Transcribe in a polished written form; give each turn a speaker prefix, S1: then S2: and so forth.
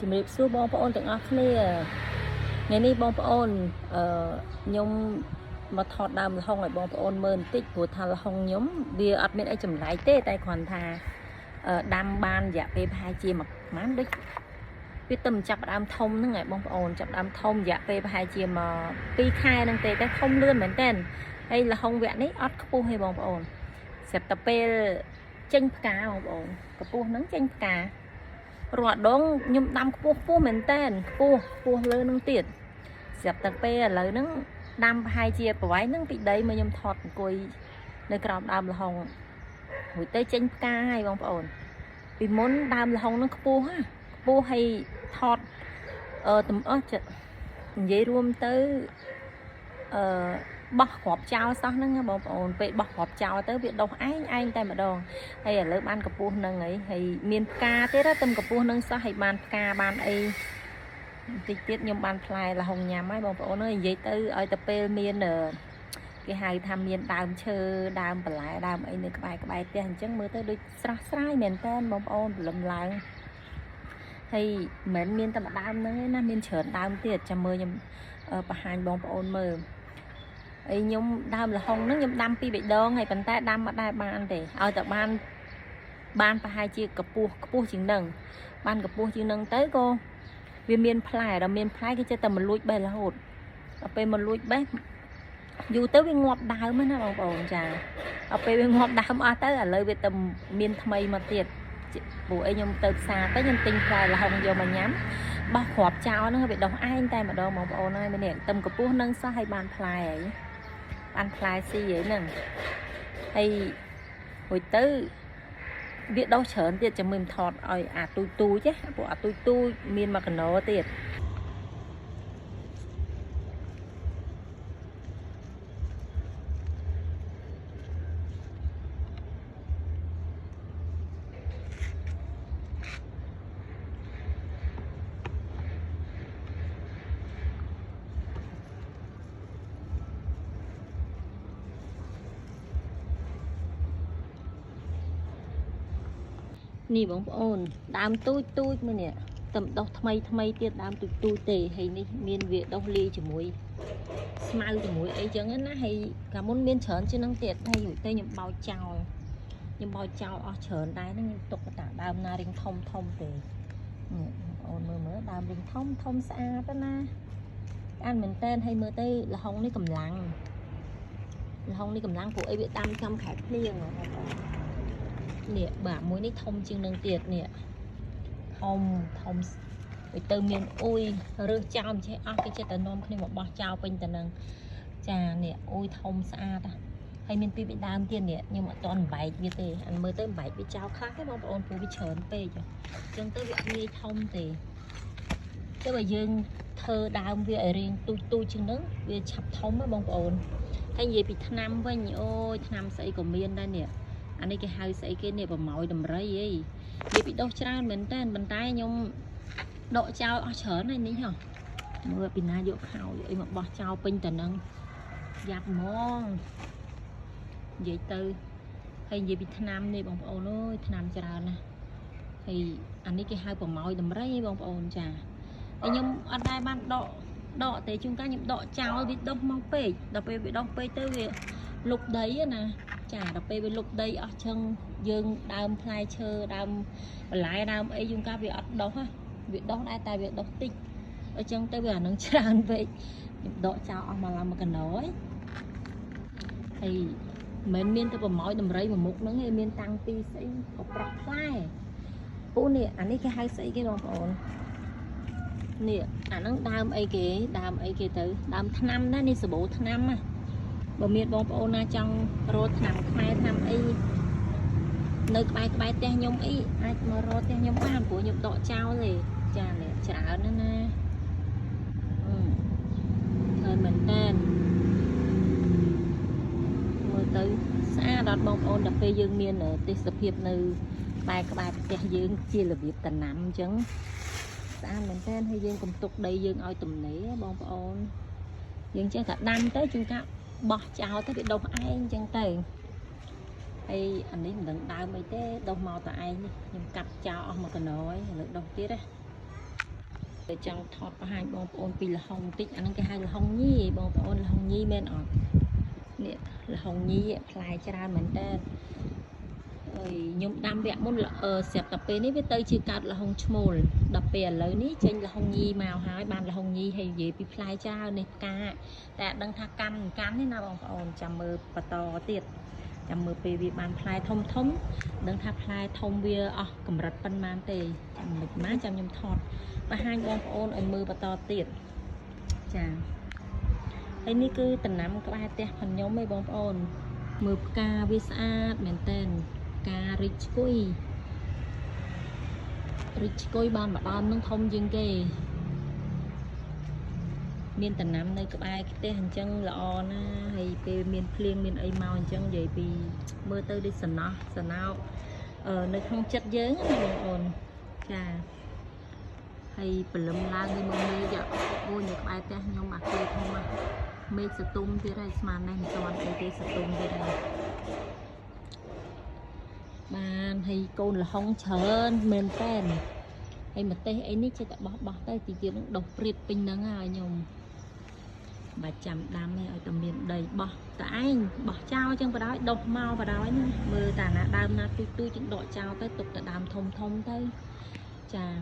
S1: ជំរាបសួរបងប្អូនទាំងអស់គ្នាថ្ងៃនេះបងប្អូនខ្ញុំមកថតដើមល្ហុងឲ្យបងប្អូនមើលបន្តិចព្រោះថាល្ហុងខ្ញុំវាអត់មានអីចម្លែកទេតែគ្រាន់ថាដាំបានរយៈពេលប្រហែលជាមួយប្រហែលដូចវាទៅចាប់ដើមធំហ្នឹងឯងបងប្អូនចាប់ដើមធំរយៈពេលប្រហែលជាមក2ខែហ្នឹងទេតែធំលឿនមែនតើហើយល្ហុងវគ្គនេះអត់ខ្ពស់ទេបងប្អូនស្រាប់តែពេលចេញផ្កាបងប្អូនកម្ពស់ហ្នឹងចេញផ្ការាល់ដងខ្ញុំដាំខ្ពស់មែនតើខ្ពស់លើនឹងទៀតស្រាប់តែពេលឥឡូវហ្នឹងដាំប្រហែលជាប្រវែងហ្នឹងពីដីមកខ្ញុំថតអង្គុយនៅក្រោមដើមល្ហុងរួចទៅចេញផ្កាហើយបងប្អូនពីមុនដើមល្ហុងហ្នឹងខ្ពស់ហើយថតទំអស់ចិត្តនិយាយរួមទៅបោះគ្រាប់ចោលសោះហ្នឹងបងប្អូនពេលបោះគ្រាប់ចោលទៅវាដុះឯងតែម្ដងហើយឥឡូវបានកម្ពស់ហ្នឹងហើយមានផ្កាទៀតតែកម្ពស់ហ្នឹងសោះហើយបានផ្កាបានអីបន្តិចទៀតខ្ញុំបានផ្លែល្ហុងញ៉ាំហើយបងប្អូនអើយនិយាយទៅឲ្យតែពេលមានគេហៅថាមានដើមឈើដើមបន្លែដើមអីនៅក្បែរផ្ទះអញ្ចឹងមើលទៅដូចស្រស់ស្រាយមែនតើបងប្អូនព្រលឹមឡើងហើយមិនមែនមានតែម្ដើមហ្នឹងទេណាមានច្រើនដើមទៀតចាំមើលខ្ញុំបង្ហាញបងប្អូនមើលហើយខ្ញុំដើមល្ហុងហ្នឹងខ្ញុំដាំពីរ3ដងហើយប៉ុន្តែដាំអត់ដែរបានទេឲ្យតែបានប្រហែលជាខ្ពស់ជាងហ្នឹងបានខ្ពស់ជាងហ្នឹងទៅក៏វាមានផ្លែដល់មានផ្លែគេចេះតែមកលួចបេះរហូតដល់ពេលមកលួចបេះយូរទៅវាងាប់ដើមណាបងប្អូនចាដល់ពេលវាងាប់ដើមអស់ទៅឥឡូវវាទៅមានថ្មីមកទៀតព្រោះអីខ្ញុំទៅផ្សារទៅខ្ញុំទិញផ្លែល្ហុងយកមកញ៉ាំបោះគ្រាប់ចោលហ្នឹងវាដុះឯងតែម្ដងបងប្អូនហើយនេះទឹមកម្ពស់ហ្នឹងសោះឲ្យបានផ្លែហើយបានផ្លែស៊ីហ្នឹងហើយរួចទៅវាដុះច្រើនទៀតចាំមើលថតឲ្យអាទូចចាព្រោះអាទូចមានមកកណោទៀតនេះបងប្អូនដើមទូចមើលនេះតែដុះថ្មីទៀតដើមទូចទេហើយនេះមានវាដុះលាយជាមួយស្មៅជាមួយអីចឹងណាហើយកាលមុនមានច្រើនជាងហ្នឹងទៀតហើយរួចទៅខ្ញុំបោចចោលអស់ច្រើនដែរហ្នឹងខ្ញុំទុកតាដើមណារីងធំទេនេះបងប្អូនមើលដើមរីងធំស្អាតណាស្អាតមែនតើហើយមើលទៅល្ហុងនេះកម្លាំងព្រោះអីវាដាំចំខែភ្លៀងបងប្អូននេះបាទមួយនេះធំជាងនឹងទៀតនេះធំទៅមានអ៊ុយរើសចោលមិនចេះអស់គេចេះតែនាំគ្នាមកបោះចោលពេញតែនឹងចានេះអ៊ុយធំស្អាតហើយមានពីរដើមទៀតនេះខ្ញុំអត់ទាន់បែកវាទេអានមើលទៅបែកវាចោលខ្លះទេបងប្អូនព្រោះវាច្រើនពេកអញ្ចឹងទៅវាអត់ងាយធំទេតែបើយើងធ្វើដើមវាឲ្យរៀងទូចជាងហ្នឹងវាឆាប់ធំណាបងប្អូនហើយនិយាយពីថ្នាំវិញអូយថ្នាំស្អីក៏មានដែរនេះអានេះគេហៅស្អីគេនេះប្រម៉ោយដំរីអីនិយាយពីដុះច្រើនមែនតើប៉ុន្តែខ្ញុំដកចោលអស់ច្រើនហើយនេះហ៎មើលពីណាយកខោអីមកបោះចោលពេញតែនឹងយ៉ាប់ហ្មងនិយាយទៅហើយនិយាយពីថ្នាំនេះបងប្អូនអើយថ្នាំច្រើនណាស់ហើយអានេះគេហៅប្រម៉ោយដំរីឯងបងប្អូនចាហើយខ្ញុំអត់ដែរបានដកទេជួនកាលខ្ញុំដកចោលវាដុះមកពេកដល់ពេលវាដុះពេកទៅវាលុបដីណាចាដល់ពេលវាលុបដីអស់ចឹងយើងដើមផ្លែឈើដើមបន្លែដើមអីជួនកាលវាអត់ដុះវាដុះដែរតែវាដុះតិចអញ្ចឹងទៅវាអានឹងច្រើនពេកខ្ញុំដកចោលអស់មកឡើងមកកណោហើយមិនមានតែប្រម៉ោយដំរីមួយមុខហ្នឹងឯងមានតាំងពីស្អីក៏ប្រោះផ្លែពូនេះអានេះគេហៅស្អីគេបងប្អូននេះអាហ្នឹងដើមអីគេទៅដើមថ្នាំណានេះសាប៊ូថ្នាំណាបើមានបងប្អូនណាចង់រកថ្នាំខ្មែរថ្នាំអីនៅក្បែរផ្ទះខ្ញុំអីអាចមករកផ្ទះខ្ញុំបានព្រោះខ្ញុំដកចោលទេចានេះច្រើនណាស់ហើយមែនតើមើលទៅស្អាតដល់បងប្អូនដល់ពេលយើងមានទេសភាពនៅក្បែរផ្ទះយើងជារបៀបតំណាំអញ្ចឹងស្អាតមែនតើហើយយើងកុំទុកដីយើងឲ្យទំនេរបងប្អូនយើងចេះតែដាំទៅជួនកាលបោះចោលទៅវាដុះឯងអញ្ចឹងទៅហើយអានេះមិនដឹងដើមអីទេដុះមកតែឯងនេះខ្ញុំកាត់ចោលអស់មកកណោហើយឥឡូវដុះទៀតណា chẳng thọt và hai bông ôn vì là hồng tích anh cái hai là hồng nhi bông ôn là hồng nhi bên ở nè là hồng nhi lại cho ra mình tên rồi nhung đam vẹn môn là xẹp tập bên ấy với tây chỉ cắt là hồng small đập bè lớn ní trên là hồng nhi màu hai bàn là hồng nhi hay gì bị fly cha này caแต่ดังทากันนี่นะบองônจำมือปะตอติดจำมือไปวิบานพลายทมดังทาพลายทมเวียอ๋อกำรัดปันมานเตยจำมือม้าจำยมทอดไปให้บองônเอามือปะตอติดจ้าไอ้นี่คือตะน้ำกับไอ้เตะพันยมไม่บองônมือกาวิสอาดเหมือนเต้นการิชกุยบานมาดอนน้องทมยิงเกmiền tây nam nơi các ai cái tên chân lọ na hay về miền phliêng miền ấy màu chân vậy vì mưa tới đi sần nào nơi không chất dớn này ồn trà hay bẩn la người mông mê vậy ôi nhiều ai tên nhau mặc kia không mà mê sờ tung thế này mà này toàn cái sờ tung thế này mà hay cô là không chờ miền tên hay mà tây ấy nít chơi tại bỏ tay thì kia nó độc riết pin nắng à nhung bà chậm đam mê ở tầm miền đầy bỏ tại bỏ trao chân vào đó độc mau vào đó nha mưa tàn là đam na tôi chuyện đội trao tới tục tại đàm thông tới trà